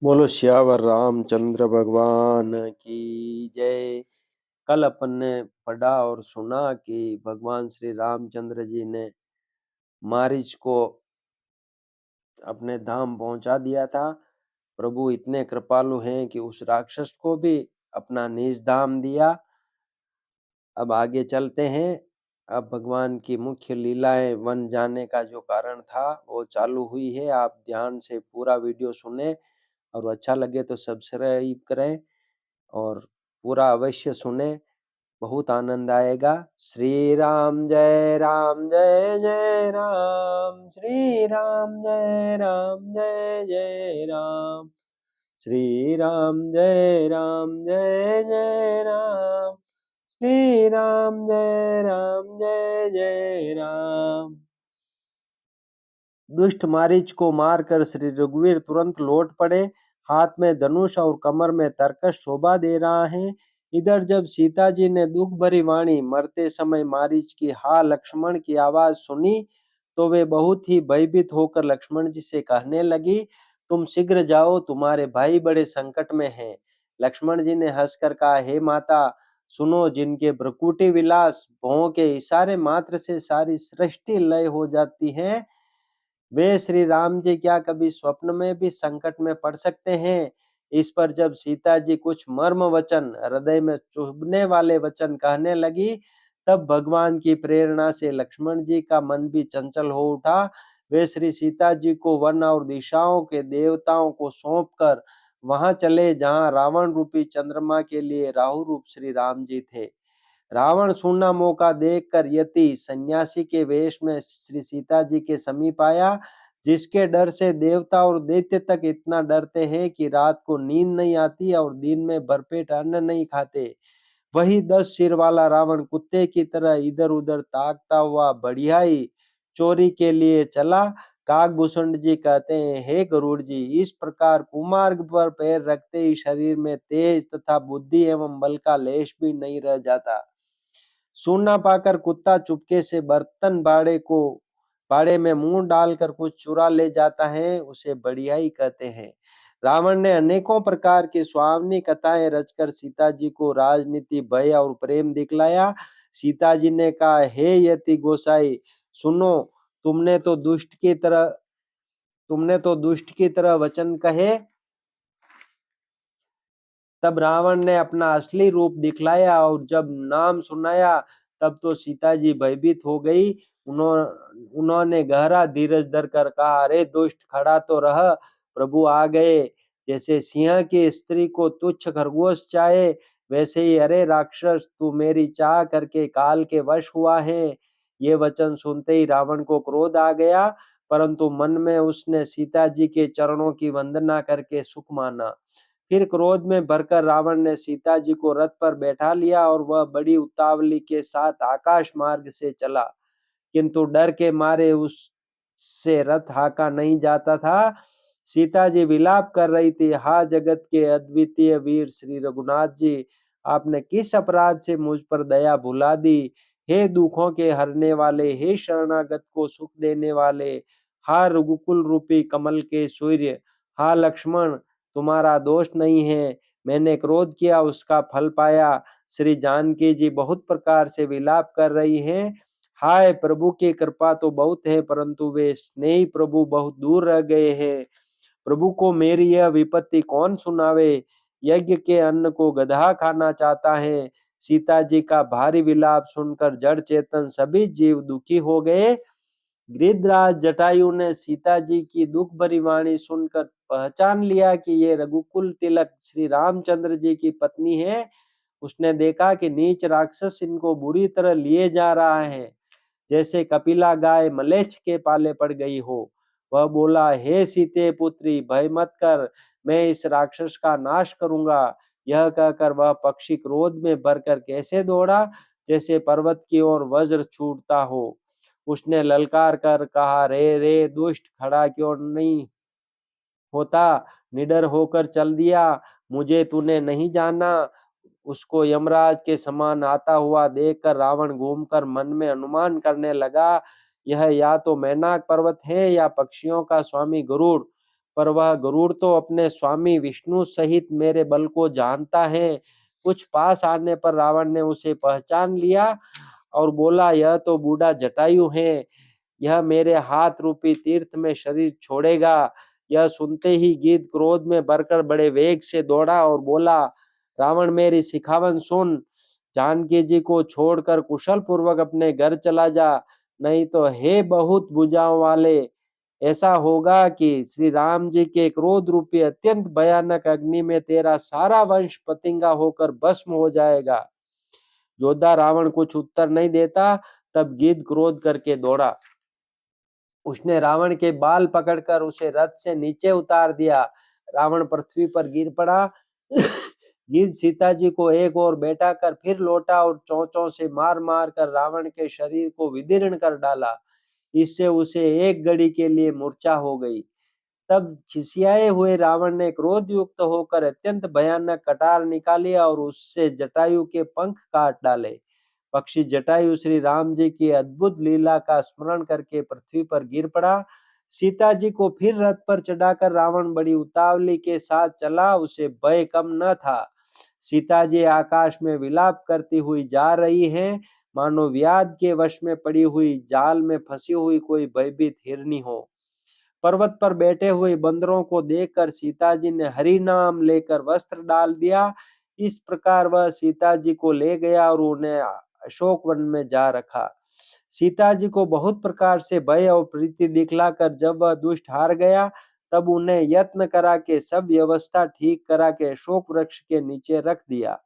बोलो श्यावर रामचंद्र भगवान की जय। कल अपन ने पढ़ा और सुना कि भगवान श्री रामचंद्र जी ने मारीच को अपने धाम पहुंचा दिया था। प्रभु इतने कृपालु हैं कि उस राक्षस को भी अपना निज धाम दिया। अब आगे चलते हैं। अब भगवान की मुख्य लीलाएं वन जाने का जो कारण था वो चालू हुई है। आप ध्यान से पूरा वीडियो सुने और अच्छा लगे तो सब्सक्राइब करें और पूरा अवश्य सुने, बहुत आनंद आएगा। श्री राम जय जय राम, श्री राम जय राम, श्री राम जय जय राम, श्री राम जय राम। दुष्ट मारीच को मारकर श्री रघुवीर तुरंत लौट पड़े। हाथ में धनुष और कमर में तरकश शोभा दे रहा है। इधर जब सीता जी ने दुख भरी वाणी मरते समय मारीच की हा लक्ष्मण की आवाज सुनी तो वे बहुत ही भयभीत होकर लक्ष्मण जी से कहने लगी, तुम शीघ्र जाओ, तुम्हारे भाई बड़े संकट में हैं। लक्ष्मण जी ने हंसकर कहा, हे माता सुनो, जिनके भ्रकुटी विलास भौं के इशारे मात्र से सारी सृष्टि लय हो जाती है, वे श्री राम जी क्या कभी स्वप्न में भी संकट में पड़ सकते हैं। इस पर जब सीता जी कुछ मर्म वचन, हृदय में चुभने वाले वचन कहने लगी, तब भगवान की प्रेरणा से लक्ष्मण जी का मन भी चंचल हो उठा। वे श्री सीता जी को वन और दिशाओं के देवताओं को सौंपकर वहां चले जहां रावण रूपी चंद्रमा के लिए राहु रूप श्री राम जी थे। रावण सुनना मौका देखकर यति सन्यासी के वेश में श्री सीता जी के समीप आया, जिसके डर से देवता और दैत्य तक इतना डरते हैं कि रात को नींद नहीं आती और दिन में भरपेट अन्न नहीं खाते। वही 10 सिर वाला रावण कुत्ते की तरह इधर उधर ताकता हुआ बढ़ियाई चोरी के लिए चला। काकभूषण जी कहते हैं, हे गरुड़ जी, इस प्रकार कुमार्ग पर पैर रखते ही शरीर में तेज तथा बुद्धि एवं बल का लेश भी नहीं रह जाता। सूना पाकर कुत्ता चुपके से बर्तन बाड़े में मुंह डालकर कुछ चुरा ले जाता है, उसे बढ़ियाई कहते हैं। रावण ने अनेकों प्रकार की सुहावनी कथाएं रचकर सीता जी को राजनीति, भय और प्रेम दिखलाया। सीता जी ने कहा, हे यति गोसाई सुनो, तुमने तो दुष्ट की तरह वचन कहे। तब रावण ने अपना असली रूप दिखलाया और जब नाम सुनाया तब तो सीता जी भयभीत हो गई। उन्होंने गहरा धीरज धरकर कहा, अरे दुष्ट, खड़ा तो रह, प्रभु आ गए। जैसे सिंह की स्त्री को तुच्छ खरगोश चाहे, वैसे ही अरे राक्षस, तू मेरी चाह करके काल के वश हुआ है। ये वचन सुनते ही रावण को क्रोध आ गया, परंतु मन में उसने सीता जी के चरणों की वंदना करके सुख माना। फिर क्रोध में भरकर रावण ने सीता जी को रथ पर बैठा लिया और वह बड़ी उतावली के साथ आकाश मार्ग से चला, किंतु डर के मारे उससे रथ हाका नहीं जाता था। सीता जी विलाप कर रही थी, हा जगत के अद्वितीय वीर श्री रघुनाथ जी, आपने किस अपराध से मुझ पर दया भुला दी। हे दुखों के हरने वाले, हे शरणागत को सुख देने वाले, हा रघुकुल रूपी कमल के सूर्य, हा लक्ष्मण, तुम्हारा दोष नहीं है, मैंने क्रोध किया उसका फल पाया। श्री जानकी जी बहुत प्रकार से विलाप कर रही हैं। हाय प्रभु की कृपा तो बहुत है, परंतु वे स्नेही प्रभु बहुत दूर रह गए हैं। प्रभु को मेरी यह विपत्ति कौन सुनावे। यज्ञ के अन्न को गधा खाना चाहता है। सीता जी का भारी विलाप सुनकर जड़ चेतन सभी जीव दुखी हो गए। गिरिधराज जटायु ने सीता जी की दुख भरी वाणी सुनकर पहचान लिया कि ये रघुकुल तिलक श्री रामचंद्र जी की पत्नी है। उसने देखा कि नीच राक्षस इनको बुरी तरह लिए जा रहा है, जैसे कपिला गाय मलेच्छ के पाले पड़ गई हो। वह बोला, हे सीते पुत्री, भय मत कर, मैं इस राक्षस का नाश करूंगा। यह कहकर वह पक्षी क्रोध में भरकर कैसे दौड़ा, जैसे पर्वत की ओर वज्र छूटता हो। उसने ललकार कर कहा, रे रे दुष्ट, खड़ा क्यों नहीं होता, निडर होकर चल दिया, मुझे तूने नहीं जाना। उसको यमराज के समान आता हुआ देखकर रावण घूमकर मन में अनुमान करने लगा, यह या तो मैनाक पर्वत है या पक्षियों का स्वामी गरुड़। पर वह गरुड़ तो अपने स्वामी विष्णु सहित मेरे बल को जानता है। कुछ पास आने पर रावण ने उसे पहचान लिया और बोला, यह तो बूढ़ा जटायु है। यह मेरे हाथ रूपी तीर्थ में शरीर छोड़ेगा। यह सुनते ही गिद्ध क्रोध में भरकर बड़े वेग से दौड़ा और बोला, रावण मेरी सिखावन सुन, जानकी जी को छोड़कर कुशल पूर्वक अपने घर चला जा, नहीं तो हे बहुत भुजाओं वाले, ऐसा होगा कि श्री राम जी के क्रोध रूपी अत्यंत भयानक अग्नि में तेरा सारा वंश पतिंगा होकर भस्म हो जाएगा। योद्धा रावण कुछ उत्तर नहीं देता। तब गिद्ध क्रोध करके दौड़ा। उसने रावण के बाल पकड़कर उसे रथ से नीचे उतार दिया। रावण पृथ्वी पर गिर पड़ा। गिद्ध सीता जी को एक ओर बैठा कर फिर लौटा और चोंचों से मार मार कर रावण के शरीर को विदीर्ण कर डाला। इससे उसे एक घड़ी के लिए मूर्छा हो गई। तब खिसियाए हुए रावण ने क्रोध युक्त होकर अत्यंत भयानक कटार निकाली और उससे जटायु के पंख काट डाले। पक्षी जटायु श्री राम जी की अद्भुत लीला का स्मरण करके पृथ्वी पर गिर पड़ा। सीता जी को फिर रथ पर चढ़ाकर रावण बड़ी उतावली के साथ चला। उसे भय कम न था। सीता जी आकाश में विलाप करती हुई जा रही हैं, मानो व्याध के वश में पड़ी हुई जाल में फंसी हुई कोई भयभीत हिरनी हो। पर्वत पर बैठे हुए बंदरों को देखकर सीता जी ने हरि नाम लेकर वस्त्र डाल दिया। इस प्रकार वह सीता जी को ले गया और उन्हें अशोक वन में जा रखा। सीता जी को बहुत प्रकार से भय और प्रीति दिखलाकर जब वह दुष्ट हार गया, तब उन्हें यत्न करा के सब व्यवस्था ठीक करा के अशोक वृक्ष के नीचे रख दिया।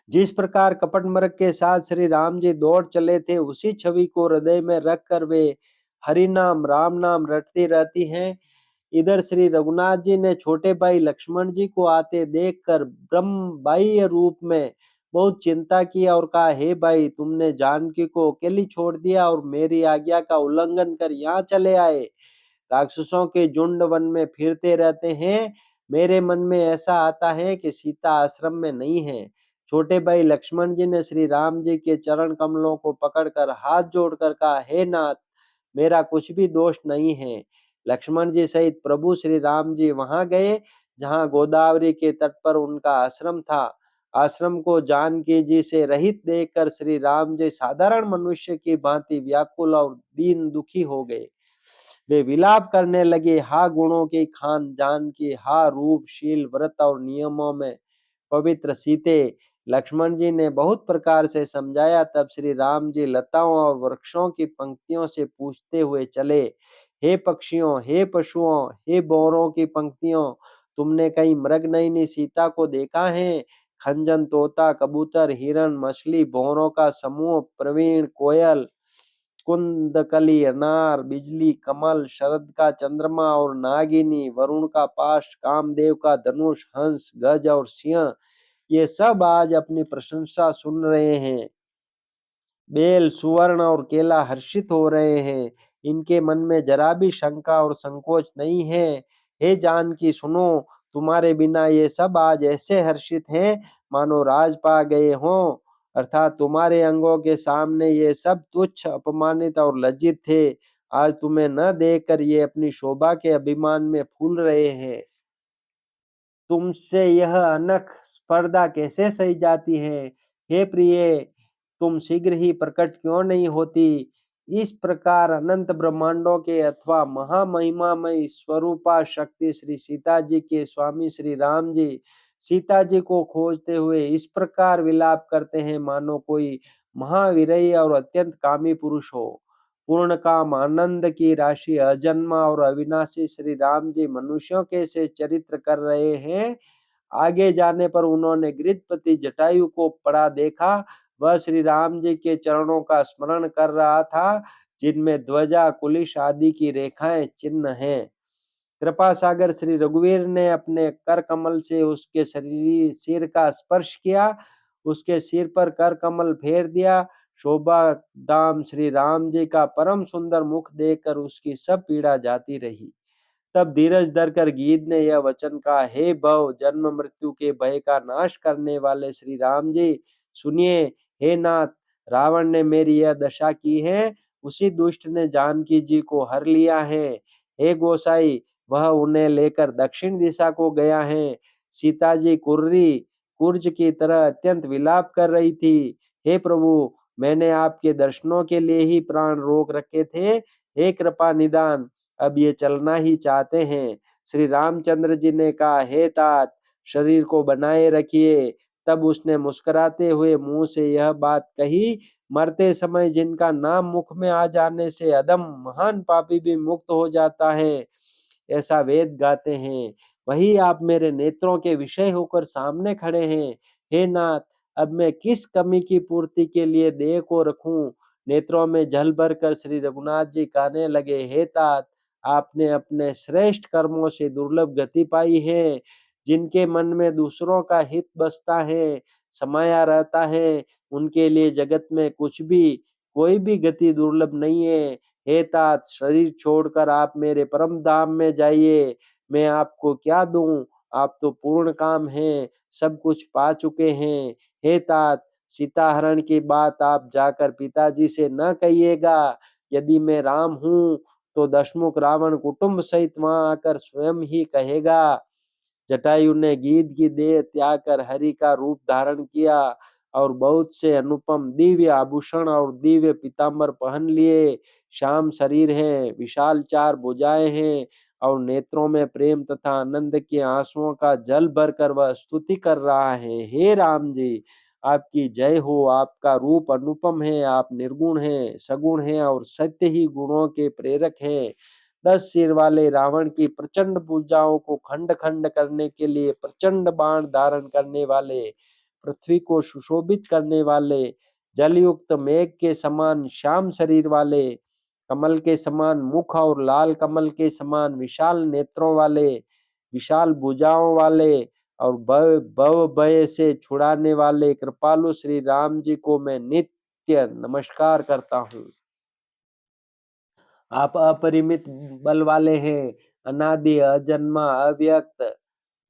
जिस प्रकार कपट मृग के साथ श्री राम जी दौड़ चले थे, उसी छवि को हृदय में रखकर वे हरि नाम राम नाम रटती रहती हैं। इधर श्री रघुनाथ जी ने छोटे भाई लक्ष्मण जी को आते देखकर ब्रह्म बाह्य रूप में बहुत चिंता की और कहा, हे भाई, तुमने जानकी को अकेली छोड़ दिया और मेरी आज्ञा का उल्लंघन कर यहाँ चले आए। राक्षसों के झुंड वन में फिरते रहते हैं। मेरे मन में ऐसा आता है कि सीता आश्रम में नहीं है। छोटे भाई लक्ष्मण जी ने श्री राम जी के चरण कमलों को पकड़कर हाथ जोड़कर कहा, हे नाथ, मेरा कुछ भी दोष नहीं है। लक्ष्मण जी सहित प्रभु श्री राम जी वहां गए जहां गोदावरी के तट पर उनका आश्रम था। आश्रम को जानकी जी से रहित देखकर श्री राम जी साधारण मनुष्य की भांति व्याकुल और दीन दुखी हो गए। वे विलाप करने लगे, हा गुणों की खान जानकी, हा रूप शील व्रत और नियमों में पवित्र सीते। लक्ष्मण जी ने बहुत प्रकार से समझाया। तब श्री राम जी लताओं और वृक्षों की पंक्तियों से पूछते हुए चले, हे पक्षियों, हे पशुओं, हे भौरों की पंक्तियों, तुमने कहीं मृगनयनी सीता को देखा है? खंजन, तोता, कबूतर, हिरण, मछली, भौरों का समूह, प्रवीण, कोयल, कुंदकली, अनार, बिजली, कमल, शरद का चंद्रमा और नागिनी, वरुण का पाश, कामदेव का धनुष, हंस, गज और सिंह, ये सब आज अपनी प्रशंसा सुन रहे हैं। बेल, सुवर्ण और केला हर्षित हो रहे हैं। इनके मन में जरा भी शंका और संकोच नहीं है। हे जानकी सुनो, तुम्हारे बिना ये सब आज ऐसे हर्षित हैं मानो राज पा गए हों। अर्थात तुम्हारे अंगों के सामने ये सब तुच्छ, अपमानित और लज्जित थे। आज तुम्हें न देखकर ये अपनी शोभा के अभिमान में फूल रहे हैं। तुमसे यह अनख स्पर्धा कैसे सही जाती है? हे प्रिय, तुम शीघ्र ही प्रकट क्यों नहीं होती? इस प्रकार अनंत ब्रह्मांडों के अथवा महामहिमामयी स्वरूपा शक्ति श्री सीता जी के स्वामी श्री राम जी सीता जी को खोजते हुए इस प्रकार विलाप करते हैं मानो कोई महावीरयी और अत्यंत कामी पुरुष हो। पूर्ण काम आनंद की राशि अजन्मा और अविनाशी श्री राम जी मनुष्यों के से चरित्र कर रहे हैं। आगे जाने पर उन्होंने गृधपति जटायु को पड़ा देखा। वह श्री राम जी के चरणों का स्मरण कर रहा था, जिनमें ध्वजा, कुलिश आदि की रेखाएं चिन्ह हैं। कृपा सागर श्री रघुवीर ने अपने कर कमल से उसके शरीर सिर का स्पर्श किया। उसके सिर पर कर कमल फेर दिया। शोभा दाम श्री राम जी का परम सुंदर मुख देखकर उसकी सब पीड़ा जाती रही। तब धीरज धरकर गिद्ध ने यह वचन कहा, हे भव जन्म मृत्यु के भय का नाश करने वाले श्री राम जी, सुनिए। हे नाथ, रावण ने मेरी यह दशा की है, उसी दुष्ट ने जानकी जी को हर लिया है। हे गोसाई, वह उन्हें लेकर दक्षिण दिशा को गया है। सीता जी कुर्ज की तरह अत्यंत विलाप कर रही थी। हे प्रभु, मैंने आपके दर्शनों के लिए ही प्राण रोक रखे थे। हे कृपा निदान, अब ये चलना ही चाहते हैं। श्री रामचंद्र जी ने कहा, हे तात, शरीर को बनाए रखिए। तब उसने मुस्कुराते हुए मुंह से यह बात कही, मरते समय जिनका नाम मुख में आ जाने से अधम महान पापी भी मुक्त हो जाता है, ऐसा वेद गाते हैं। वही आप मेरे नेत्रों के विषय होकर सामने खड़े हैं। हे नाथ, अब मैं किस कमी की पूर्ति के लिए देह को रखूं? नेत्रों में जल भरकर श्री रघुनाथ जी कहने लगे, हे तात, आपने अपने श्रेष्ठ कर्मों से दुर्लभ गति पाई है। जिनके मन में दूसरों का हित बसता है, समाया रहता है, उनके लिए जगत में कोई भी गति दुर्लभ नहीं है। हे तात, शरीर छोड़कर आप मेरे परम धाम में जाइए। मैं आपको क्या दूं? आप तो पूर्ण काम हैं, सब कुछ पा चुके हैं। हे तात, सीता हरण की बात आप जाकर पिताजी से न कहिएगा। यदि मैं राम हूं तो दशमुख रावण कुटुंब सहित वहां आकर स्वयं ही कहेगा। जटायु ने गिद्ध की देह त्याग कर हरि का रूप धारण किया और बहुत से अनुपम दिव्य आभूषण और दिव्य पीताम्बर पहन लिए। श्याम शरीर है, विशाल चार भुजाएं हैं और नेत्रों में प्रेम तथा आनंद के आंसुओं का जल भरकर वह स्तुति कर रहा है। हे राम जी, आपकी जय हो। आपका रूप अनुपम है, आप निर्गुण हैं, सगुण हैं और सत्य ही गुणों के प्रेरक हैं। 10 सिर वाले रावण की प्रचंड भुजाओं को खंड खंड करने के लिए प्रचंड बाण धारण करने वाले, पृथ्वी को सुशोभित करने वाले, जलयुक्त मेघ के समान श्याम शरीर वाले, कमल के समान मुख और लाल कमल के समान विशाल नेत्रों वाले, विशाल भुजाओं वाले और भव भय से छुड़ाने वाले कृपालु श्री राम जी को मैं नित्य नमस्कार करता हूँ। आप अपरिमित बल वाले हैं, अनादि, अजन्मा, अव्यक्त,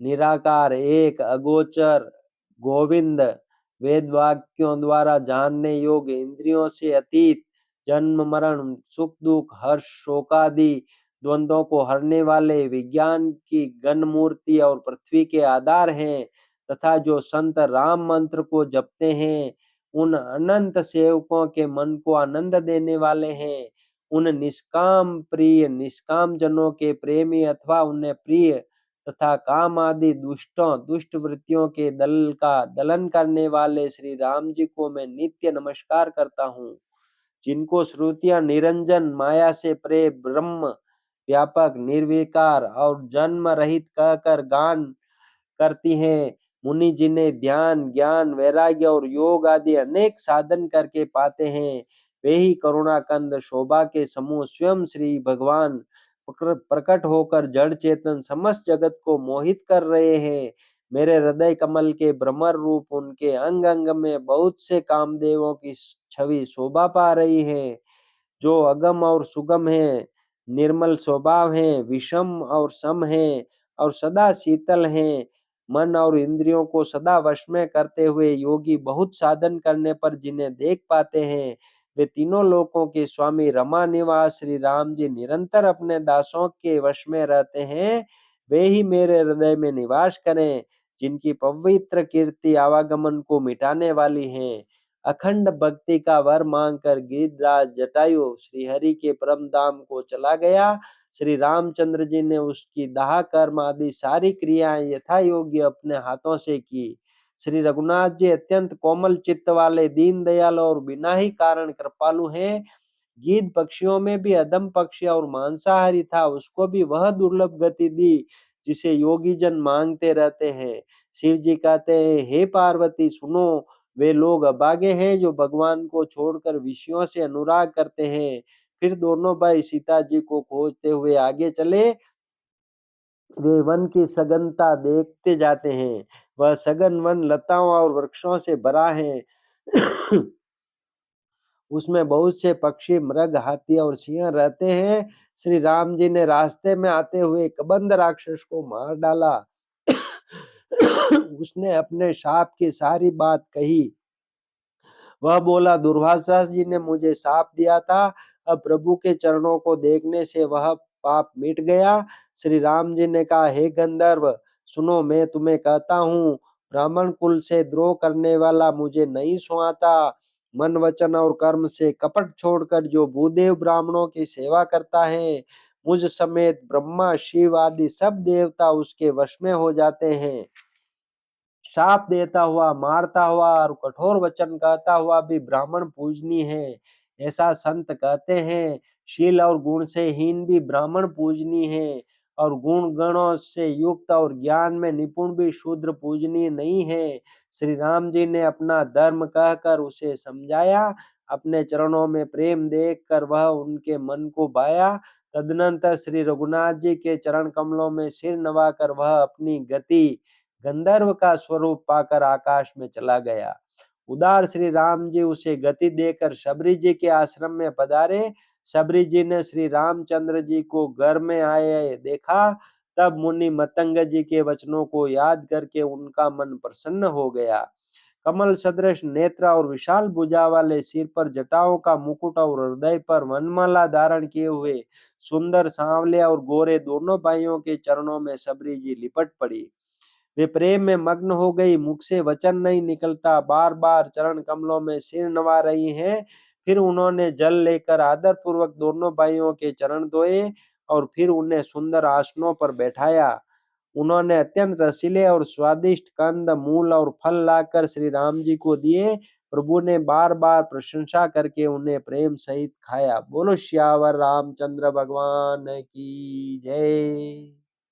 निराकार, एक, अगोचर, गोविंद, वेद वाक्यों द्वारा जानने योग्य, इंद्रियों से अतीत, जन्म मरण, सुख दुख, हर्ष शोकादि द्वंद्वों को हरने वाले, विज्ञान की गण मूर्ति और पृथ्वी के आधार हैं, तथा जो संत राम मंत्र को जपते हैं, उन अनंत सेवकों के मन को आनंद देने वाले हैं। उन निष्काम जनों के प्रेमी अथवा उन्हें प्रिय तथा काम आदि दुष्ट वृत्तियों के दल का दलन करने वाले श्री राम जी को मैं नित्य नमस्कार करता हूँ। जिनको श्रुतियां निरंजन, माया से परे ब्रह्म, व्यापक, निर्विकार और जन्म रहित कहकर गान करती हैं। मुनि जिन्हें ध्यान, ज्ञान, वैराग्य और योग आदि अनेक साधन करके पाते हैं, वे ही करुणा कंद शोभा के समूह स्वयं श्री भगवान प्रकट होकर जड़ चेतन समस्त जगत को मोहित कर रहे हैं। मेरे हृदय कमल के भ्रमर रूप उनके अंग अंग में बहुत से कामदेवों की छवि शोभा पा रही है। जो अगम और सुगम है, निर्मल स्वभाव है, विषम और सम है और सदा शीतल है। मन और इंद्रियों को सदा वश में करते हुए योगी बहुत साधन करने पर जिन्हें देख पाते हैं, वे तीनों लोकों के स्वामी रमा निवास श्री राम जी निरंतर अपने दासों के वश में रहते हैं। वे ही मेरे हृदय में निवास करें, जिनकी पवित्र कीर्ति आवागमन को मिटाने वाली है। अखंड भक्ति का वर मांगकर गिरिराज जटायु श्री हरि के परम धाम को चला गया। श्री रामचंद्र जी ने उसकी दाह कर्म आदि सारी क्रियाएं यथा योग्य अपने हाथों से की। श्री रघुनाथ जी अत्यंत कोमल चित्त वाले, दीन दयाल और बिना ही कारण कृपालु हैं। गिद्ध पक्षियों में भी अधम पक्षी और मांसाहारी था, उसको भी वह दुर्लभ गति दी जिसे योगी जन मांगते रहते हैं। शिव जी कहते हैं, हे पार्वती सुनो, वे लोग अभागे हैं जो भगवान को छोड़कर विषयों से अनुराग करते हैं। फिर दोनों भाई सीता जी को खोजते हुए आगे चले। वे वन की सघनता देखते जाते हैं। वह सघन वन लताओं और वृक्षों से भरा है। उसमें बहुत से पक्षी, मृग, हाथी और सिंह रहते हैं। श्री राम जी ने रास्ते में आते हुए कबंध राक्षस को मार डाला। उसने अपने शाप की सारी बात कही। वह बोला, दुर्वासा जी ने मुझे शाप दिया था, अब प्रभु के चरणों को देखने से वह पाप मिट गया। श्री राम जी ने कहा, हे गंधर्व, सुनो, मैं तुम्हें कहता हूँ, ब्राह्मण कुल से द्रोह करने वाला मुझे नहीं सुहाता। मन, वचन और कर्म से कपट छोड़कर जो भूदेव ब्राह्मणों की सेवा करता है, मुझ समेत ब्रह्मा, शिव आदि सब देवता उसके वश में हो जाते हैं। शाप देता हुआ, मारता हुआ और कठोर वचन कहता हुआ भी ब्राह्मण पूजनीय है, ऐसा संत कहते हैं। शील और गुण से हीन भी ब्राह्मण पूजनीय है, और गुण गणों से युक्त और ज्ञान में निपुण भी शूद्र पूजनीय नहीं है। श्री राम जी ने अपना धर्म कहकर उसे समझाया। अपने चरणों में प्रेम देखकर वह उनके मन को भाया। तदनंतर श्री रघुनाथ जी के चरण कमलों में सिर नवाकर वह अपनी गति गंधर्व का स्वरूप पाकर आकाश में चला गया। उदार श्री राम जी उसे गति देकर शबरी जी के आश्रम में पधारे। शबरी जी ने श्री रामचंद्र जी को घर में आए देखा। तब मुनि मतंग जी के वचनों को याद करके उनका मन प्रसन्न हो गया। कमल सदृश नेत्र और विशाल भुजा वाले सिर पर जटाओं का मुकुट और हृदय पर वनमाला धारण किए हुए सुंदर सांवले और गोरे दोनों भाइयों के चरणों में शबरी जी लिपट पड़ी। वे प्रेम में मग्न हो गई, मुख से वचन नहीं निकलता, बार बार चरण कमलों में सिर नवा रही हैं। फिर उन्होंने जल लेकर आदर पूर्वक दोनों भाइयों के चरण धोए और फिर उन्हें सुंदर आसनों पर बैठाया। उन्होंने अत्यंत रसीले और स्वादिष्ट कंद, मूल और फल लाकर श्री राम जी को दिए। प्रभु ने बार बार प्रशंसा करके उन्हें प्रेम सहित खाया। बोलो श्यावर रामचंद्र भगवान की जय।